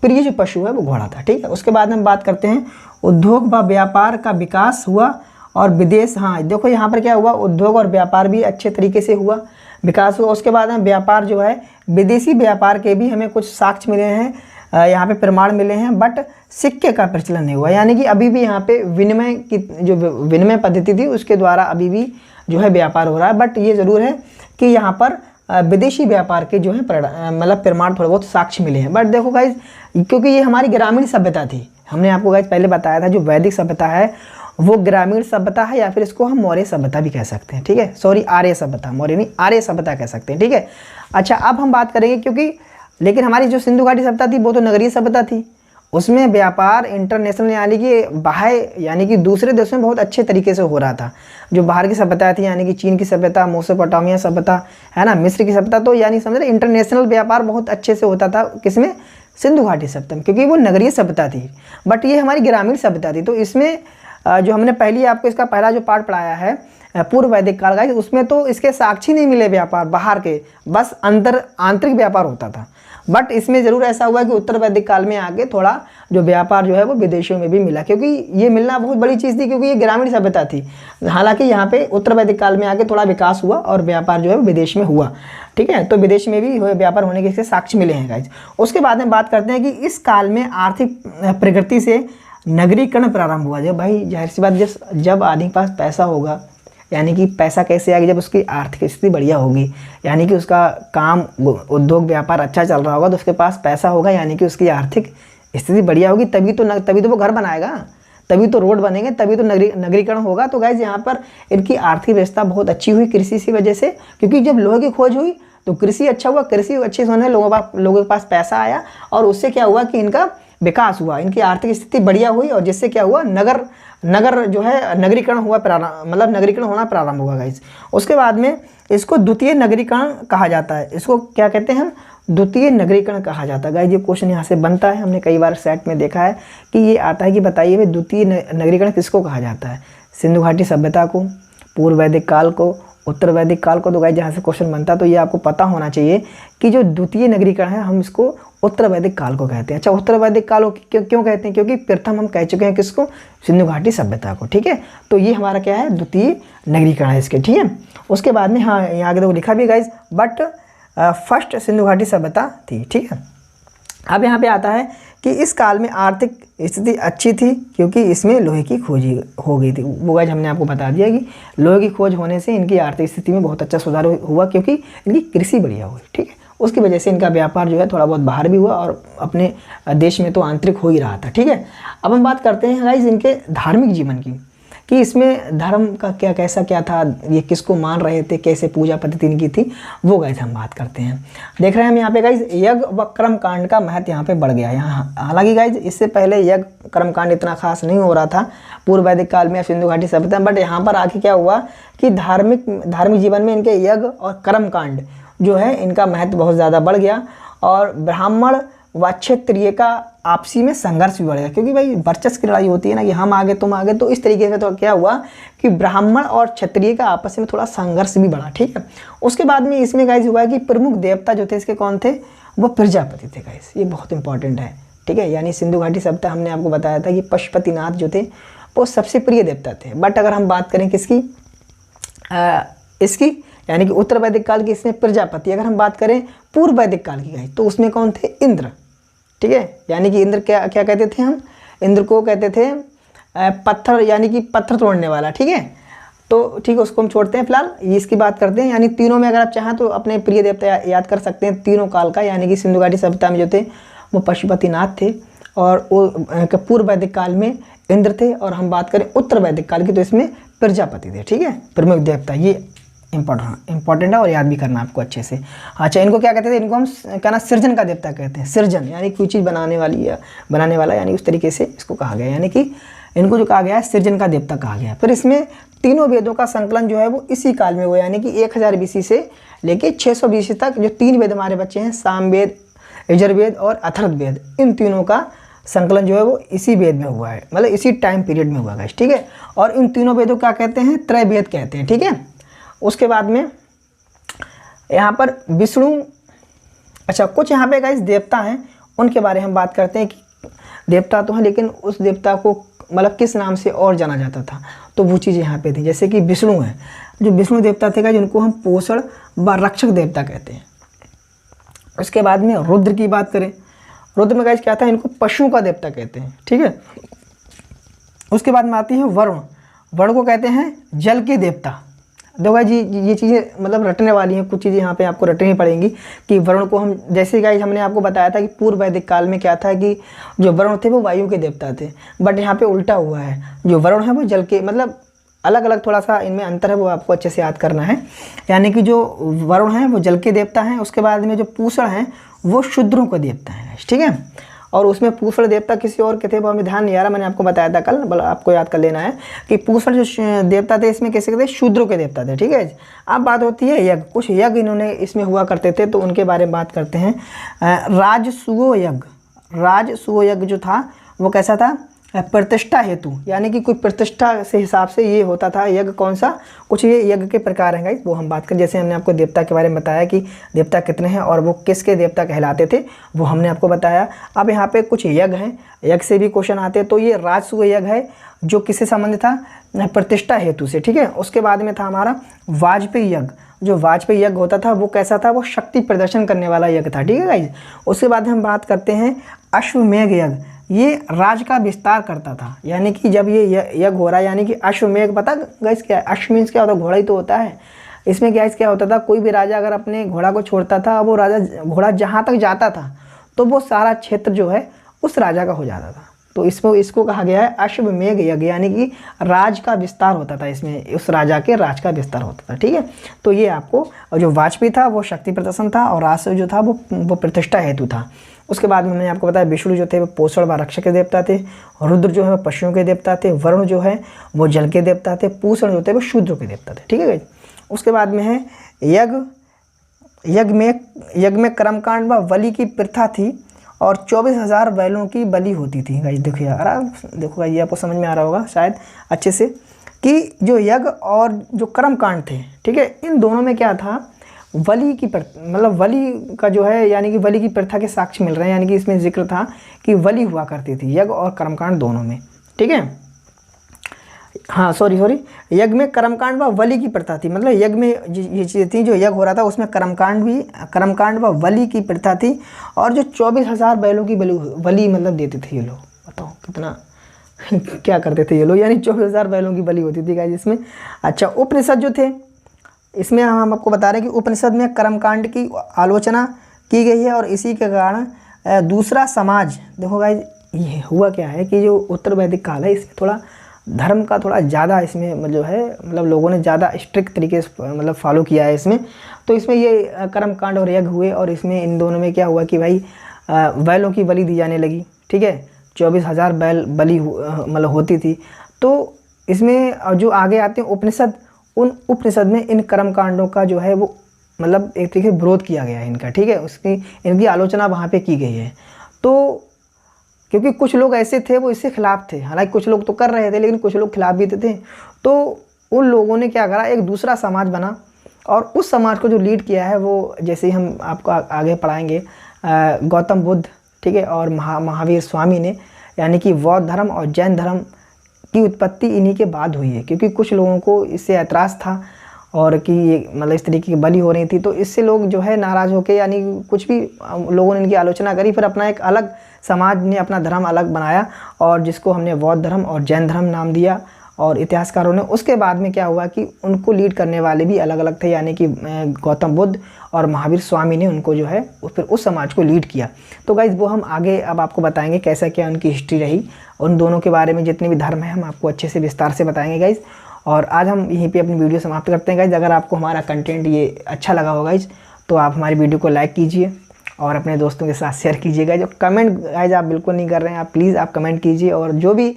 A: प्रिय जो पशु है वो घोड़ा था, ठीक है। उसके बाद में हम बात करते हैं उद्योग व व्यापार का विकास हुआ और विदेश, हाँ देखो यहाँ पर क्या हुआ, उद्योग और व्यापार भी अच्छे तरीके से हुआ, विकास हुआ। उसके बाद में व्यापार जो है विदेशी व्यापार के भी हमें कुछ साक्ष्य मिले हैं, यहाँ पे प्रमाण मिले हैं, बट सिक्के का प्रचलन नहीं हुआ, यानी कि अभी भी यहाँ पे विनिमय की जो विनिमय पद्धति थी उसके द्वारा अभी भी जो है व्यापार हो रहा है। बट ये ज़रूर है कि यहाँ पर विदेशी व्यापार के जो है मतलब प्रमाण थोड़े बहुत साक्ष्य मिले हैं। बट देखो गाइज, क्योंकि ये हमारी ग्रामीण सभ्यता थी, हमने आपको गाइज पहले बताया था जो वैदिक सभ्यता है वो ग्रामीण सभ्यता है, या फिर इसको हम मौर्य सभ्यता भी कह सकते हैं, ठीक है। सॉरी, आर्य सभ्यता, मौर्य नहीं, आर्य सभ्यता कह सकते हैं, ठीक है। अच्छा, अब हम बात करेंगे क्योंकि लेकिन हमारी जो सिंधु घाटी सभ्यता थी वो तो नगरीय सभ्यता थी, उसमें व्यापार इंटरनेशनल यानी कि बाहर यानी कि दूसरे देशों में बहुत अच्छे तरीके से हो रहा था। जो बाहर की सभ्यता थी यानी कि चीन की सभ्यता, मेसोपोटामिया सभ्यता है ना, मिस्र की सभ्यता, तो यानी समझ रहे इंटरनेशनल व्यापार बहुत अच्छे से होता था। किसमें? सिंधु घाटी सभ्यता में, क्योंकि वो नगरीय सभ्यता थी। बट ये हमारी ग्रामीण सभ्यता थी। तो इसमें जो हमने पहले आपको इसका पहला जो पार्ट पढ़ाया है पूर्व वैदिक काल का, उसमें तो इसके साक्षी नहीं मिले व्यापार बाहर के, बस आंतरिक व्यापार होता था। बट इसमें ज़रूर ऐसा हुआ कि उत्तर वैदिक काल में आगे थोड़ा जो व्यापार जो है वो विदेशों में भी मिला, क्योंकि ये मिलना बहुत बड़ी चीज़ थी, क्योंकि ये ग्रामीण सभ्यता थी। हालांकि यहाँ पे उत्तर वैदिक काल में आगे थोड़ा विकास हुआ और व्यापार जो है वो विदेश में हुआ, ठीक है। तो विदेश में भी व्यापार होने के साक्ष्य मिले हैं गाइज। उसके बाद में बात करते हैं कि इस काल में आर्थिक प्रगति से नगरीकरण प्रारंभ हुआ। जब भाई जाहिर सी बात, जब आदमी के पास पैसा होगा, यानी कि पैसा कैसे आएगा, जब उसकी आर्थिक स्थिति बढ़िया होगी, यानी कि उसका काम उद्योग व्यापार अच्छा चल रहा होगा, तो उसके पास पैसा होगा, यानी कि उसकी आर्थिक स्थिति बढ़िया होगी, तभी तो वो घर बनाएगा, तभी तो रोड बनेंगे, तभी तो नगरीकरण होगा। तो गाइज यहाँ पर इनकी आर्थिक व्यवस्था बहुत अच्छी हुई कृषि की वजह से, क्योंकि जब लोहे की खोज हुई तो कृषि अच्छा हुआ, कृषि अच्छे से होने लोगों के पास पैसा आया, और उससे क्या हुआ कि इनका विकास हुआ, इनकी आर्थिक स्थिति बढ़िया हुई, और जिससे क्या हुआ, नगर जो है नगरीकरण हुआ, मतलब नगरीकरण होना प्रारंभ हुआ गाइस। उसके बाद में इसको द्वितीय नगरीकरण कहा जाता है। इसको क्या कहते हैं हम? द्वितीय नगरीकरण कहा जाता है गाइस। ये क्वेश्चन यहाँ से बनता है, हमने कई बार सेट में देखा है कि ये आता है कि बताइए भाई द्वितीय नगरीकरण किसको कहा जाता है? सिंधु घाटी सभ्यता को, पूर्व वैदिक काल को, उत्तर वैदिक काल को। तो गाइस जहाँ से क्वेश्चन बनता है तो ये आपको पता होना चाहिए कि जो द्वितीय नगरीकरण है हम इसको उत्तर वैदिक काल को कहते हैं। अच्छा, उत्तर वैदिक काल को क्यों कहते हैं? क्योंकि प्रथम हम कह चुके हैं किसको? सिंधु घाटी सभ्यता को, ठीक है। तो ये हमारा क्या है? द्वितीय नगरीकरण है इसके, ठीक है। उसके बाद में हाँ यहाँ आगे देखो लिखा भी गाइज, बट फर्स्ट सिंधु घाटी सभ्यता थी, ठीक है। अब यहाँ पे आता है कि इस काल में आर्थिक स्थिति अच्छी थी, क्योंकि इसमें लोहे की खोज हो गई थी। वो गाइज हमने आपको बता दिया कि लोहे की खोज होने से इनकी आर्थिक स्थिति में बहुत अच्छा सुधार हुआ, क्योंकि इनकी कृषि बढ़िया हुई, ठीक है। उसकी वजह से इनका व्यापार जो है थोड़ा बहुत बाहर भी हुआ, और अपने देश में तो आंतरिक हो ही रहा था, ठीक है। अब हम बात करते हैं गाइज इनके धार्मिक जीवन की, कि इसमें धर्म का क्या था, ये किसको मान रहे थे, कैसे पूजा पद्धति इनकी थी, वो गाइज हम बात करते हैं। देख रहे हैं हम यहाँ पे गाइज यज्ञ व कर्म कांड का महत्व यहाँ पे बढ़ गया है। यहाँ हालांकि गाइज इससे पहले यज्ञ कर्म कांड इतना खास नहीं हो रहा था पूर्व वैदिक काल में सिंधु घाटी सभ्यता, बट यहाँ पर आके क्या हुआ कि धार्मिक जीवन में इनके यज्ञ और कर्म कांड जो है इनका महत्व बहुत ज़्यादा बढ़ गया, और ब्राह्मण व क्षत्रिय का आपसी में संघर्ष भी बढ़ गया, क्योंकि भाई वर्चस्व की लड़ाई होती है ना कि हम आगे तुम आगे। तो इस तरीके से तो क्या हुआ कि ब्राह्मण और क्षत्रिय का आपस में थोड़ा संघर्ष भी बढ़ा, ठीक है। उसके बाद में इसमें गाइस हुआ कि प्रमुख देवता जो थे इसके कौन थे? वो प्रजापति थे गाइस। ये बहुत इंपॉर्टेंट है, ठीक है। यानी सिंधु घाटी सभ्यता हमने आपको बताया था कि पशुपतिनाथ जो थे वो सबसे प्रिय देवता थे। बट अगर हम बात करें किसकी, इसकी यानी कि उत्तर वैदिक काल की, इसमें प्रजापति। अगर हम बात करें पूर्व वैदिक काल की गाइस, तो उसमें कौन थे? इंद्र, ठीक है। यानी कि इंद्र क्या कहते थे हम? इंद्र को कहते थे पत्थर, यानी कि पत्थर तोड़ने वाला, ठीक है। तो ठीक है, उसको हम छोड़ते हैं फिलहाल, ये इसकी बात करते हैं। यानी तीनों में अगर आप चाहें तो अपने प्रिय देवता याद कर सकते हैं तीनों काल का। यानी कि सिंधु घाटी सभ्यता में जो थे वो पशुपतिनाथ थे, और वो पूर्व वैदिक काल में इंद्र थे, और हम बात करें उत्तर वैदिक काल की तो इसमें प्रजापति थे। ठीक है, प्रमुख देवता, ये इंपॉर्टेंट है और याद भी करना आपको अच्छे से। अच्छा, इनको क्या कहते थे, इनको हम क्या ना सृजन का देवता कहते हैं। सृजन यानी कोई चीज़ बनाने वाली या बनाने वाला, यानी उस तरीके से इसको कहा गया, यानी कि इनको जो कहा गया है सृजन का देवता कहा गया। फिर इसमें तीनों वेदों का संकलन जो है वो इसी काल में हुआ, यानी कि 1000 BC से लेके 600 BC तक जो 3 वेद हमारे बच्चे हैं, सामवेद, यजुर्वेद और अथर्ववेद, इन तीनों का संकलन जो है वो इसी वेद में हुआ है, मतलब इसी टाइम पीरियड में हुआ है। ठीक है, और इन तीनों वेदों क्या कहते हैं, त्रैवेद कहते हैं। ठीक है, उसके बाद में यहाँ पर विष्णु, अच्छा कुछ यहाँ पे गाइस देवता हैं, उनके बारे में हम बात करते हैं कि देवता तो हैं लेकिन उस देवता को मतलब किस नाम से और जाना जाता था, तो वो चीज़ यहाँ पे थी। जैसे कि विष्णु है, जो विष्णु देवता थे गाइस, जिनको हम पोषण व रक्षक देवता कहते हैं। उसके बाद में रुद्र की बात करें, रुद्र में गाइस क्या था, इनको पशुओं का देवता कहते हैं। ठीक है, उसके बाद में आती है वरुण, वरुण को कहते हैं जल के देवता। देखो भाई जी, ये चीज़ें मतलब रटने वाली हैं, कुछ चीज़ें यहाँ पे आपको रटनी पड़ेंगी कि वरुण को हम, जैसे गाइस हमने आपको बताया था कि पूर्व वैदिक काल में क्या था कि जो वरुण थे वो वायु के देवता थे, बट यहाँ पे उल्टा हुआ है, जो वरुण है वो जल के, मतलब अलग अलग थोड़ा सा इनमें अंतर है, वो आपको अच्छे से याद करना है। यानी कि जो वरुण हैं वो जल के देवता हैं, उसके बाद में जो पूषण हैं वो शूद्रों के देवता हैं। ठीक है, और उसमें पूषण देवता किसी और के थे, वो हमें ध्यान नहीं आ रहा, मैंने आपको बताया था कल, मतलब आपको याद कर लेना है कि पूषण जो देवता थे इसमें कैसे थे, शूद्रों के देवता थे। ठीक है, अब बात होती है यज्ञ, कुछ यज्ञ इन्होंने इसमें हुआ करते थे, तो उनके बारे में बात करते हैं। राजसूय यज्ञ, राजसूय यज्ञ जो था वो कैसा था, प्रतिष्ठा हेतु, यानी कि कोई प्रतिष्ठा से हिसाब से ये होता था यज्ञ। कौन सा, कुछ ये यज्ञ के प्रकार हैं गाइस, वो हम बात करें। जैसे हमने आपको देवता के बारे में बताया कि देवता कितने हैं और वो किसके देवता कहलाते थे, वो हमने आपको बताया। अब यहाँ पे कुछ यज्ञ हैं, यज्ञ से भी क्वेश्चन आते हैं, तो ये राजसूय यज्ञ है जो किससे संबंधित था, प्रतिष्ठा हेतु से। ठीक है, उसके बाद में था हमारा वाजपेयी यज्ञ, जो वाजपेयी यज्ञ होता था वो कैसा था, वो शक्ति प्रदर्शन करने वाला यज्ञ था। ठीक है गाइस, उसके बाद हम बात करते हैं अश्वमेध यज्ञ, ये राज का विस्तार करता था। यानी कि जब ये यज्ञ हो रहा है, यानी कि अश्वमेध, पता गाइस क्या है, अश्व मीन्स क्या होता है, घोड़ा ही तो होता है। इसमें गाइस क्या होता था, कोई भी राजा अगर अपने घोड़ा को छोड़ता था, वो राजा घोड़ा जहाँ तक जाता था तो वो सारा क्षेत्र जो है उस राजा का हो जाता था। तो इसको कहा गया है अश्वमेध यज्ञ, यानी कि राज का विस्तार होता था इसमें, उस राजा के राज का विस्तार होता था। ठीक है, तो ये आपको, और जो वाजपेयी था वो शक्ति प्रदर्शन था, और राज जो था वो प्रतिष्ठा हेतु था। उसके बाद में मैंने आपको बताया विष्णु जो थे वो पोषण व रक्षक के देवता थे, रुद्र जो है वो पशुओं के देवता थे, वरुण जो है वो जल के देवता थे, पूषण जो थे वो शूद्रों के देवता थे। ठीक है, उसके बाद में है यज्ञ में कर्मकांड व बलि की प्रथा थी, और 24,000 बैलों की बलि होती थी। गाइस देखिए यार, देखो ये आपको समझ में आ रहा होगा शायद अच्छे से, कि जो यज्ञ और जो कर्मकांड थे, ठीक है, इन दोनों में क्या था, बलि की मतलब बलि का जो है, यानी कि बलि की प्रथा के साक्ष्य मिल रहे हैं। यानी कि इसमें जिक्र था कि बलि हुआ करती थी यज्ञ और कर्मकांड दोनों में। ठीक है, हाँ सॉरी, यज्ञ में कर्मकांड व बलि की प्रथा थी, मतलब यज्ञ में ये चीज़ें थी, जो यज्ञ हो रहा था उसमें कर्मकांड व बलि की प्रथा थी, और जो 24,000 बैलों की बलि मतलब देते थे ये लोग। बताओ कितना क्या करते थे ये लोग, यानी 24,000 बैलों की बलि होती थी गाइस इसमें। अच्छा, उपनिषद जो थे, इसमें हम आपको बता रहे हैं कि उपनिषद में कर्मकांड की आलोचना की गई है, और इसी के कारण दूसरा समाज, देखो गाइस ये हुआ क्या है कि जो उत्तर वैदिक काल है इसमें थोड़ा धर्म का थोड़ा ज़्यादा इसमें जो है, मतलब लोगों ने ज़्यादा स्ट्रिक्ट तरीके से मतलब फॉलो किया है इसमें। तो इसमें ये कर्मकांड और यज्ञ हुए, और इसमें इन दोनों में क्या हुआ कि भाई बैलों की बलि दी जाने लगी। ठीक है, 24,000 बैल बलि मतलब होती थी। तो इसमें जो आगे आते हैं उपनिषद, उन उपनिषद में इन कर्मकांडों का जो है वो मतलब एक तरीके से विरोध किया गया है इनका। ठीक है, उसकी इनकी आलोचना वहाँ पे की गई है। तो क्योंकि कुछ लोग ऐसे थे वो इससे खिलाफ थे, हालांकि कुछ लोग तो कर रहे थे लेकिन कुछ लोग खिलाफ भी थे। तो उन लोगों ने क्या करा, एक दूसरा समाज बना, और उस समाज को जो लीड किया है वो, जैसे हम आपको आगे पढ़ाएंगे, गौतम बुद्ध, ठीक है, और महावीर स्वामी ने, यानी कि बौद्ध धर्म और जैन धर्म की उत्पत्ति इन्हीं के बाद हुई है। क्योंकि कुछ लोगों को इससे ऐतराज़ था, और कि ये मतलब इस तरीके की बलि हो रही थी, तो इससे लोग जो है नाराज़ होकर, यानी कुछ भी लोगों ने इनकी आलोचना करी, फिर अपना एक अलग समाज ने अपना धर्म अलग बनाया, और जिसको हमने बौद्ध धर्म और जैन धर्म नाम दिया। और इतिहासकारों ने। उसके बाद में क्या हुआ कि उनको लीड करने वाले भी अलग अलग थे, यानी कि गौतम बुद्ध और महावीर स्वामी ने उनको जो है फिर उस समाज को लीड किया। तो गाइज़ वो हम आगे अब आपको बताएंगे कैसा क्या उनकी हिस्ट्री रही, उन दोनों के बारे में जितने भी धर्म है हम आपको अच्छे से विस्तार से बताएंगे गाइज़। और आज हम यहीं पे अपनी वीडियो समाप्त करते हैं गाइज़। अगर आपको हमारा कंटेंट ये अच्छा लगा होगा गाइज़ तो आप हमारी वीडियो को लाइक कीजिए और अपने दोस्तों के साथ शेयर कीजिएगा। जो कमेंट गाइज़ आप बिल्कुल नहीं कर रहे हैं, आप प्लीज़ आप कमेंट कीजिए, और जो भी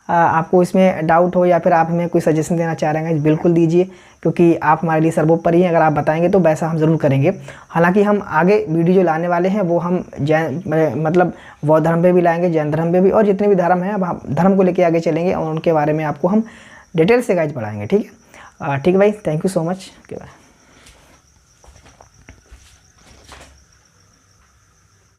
A: आपको इसमें डाउट हो या फिर आप हमें कोई सजेशन देना चाह रहे हैं गाइज़ बिल्कुल दीजिए, क्योंकि आप हमारे लिए सर्वोपरि हैं। अगर आप बताएंगे तो वैसा हम ज़रूर करेंगे। हालांकि हम आगे वीडियो जो लाने वाले हैं वो हम जैन मतलब बौद्ध धर्म पे भी लाएंगे, जैन धर्म पे भी, और जितने भी धर्म हैं अब हम धर्म को लेके आगे चलेंगे और उनके बारे में आपको हम डिटेल से गाइज़ पढ़ाएंगे। ठीक है भाई, थैंक यू सो मच।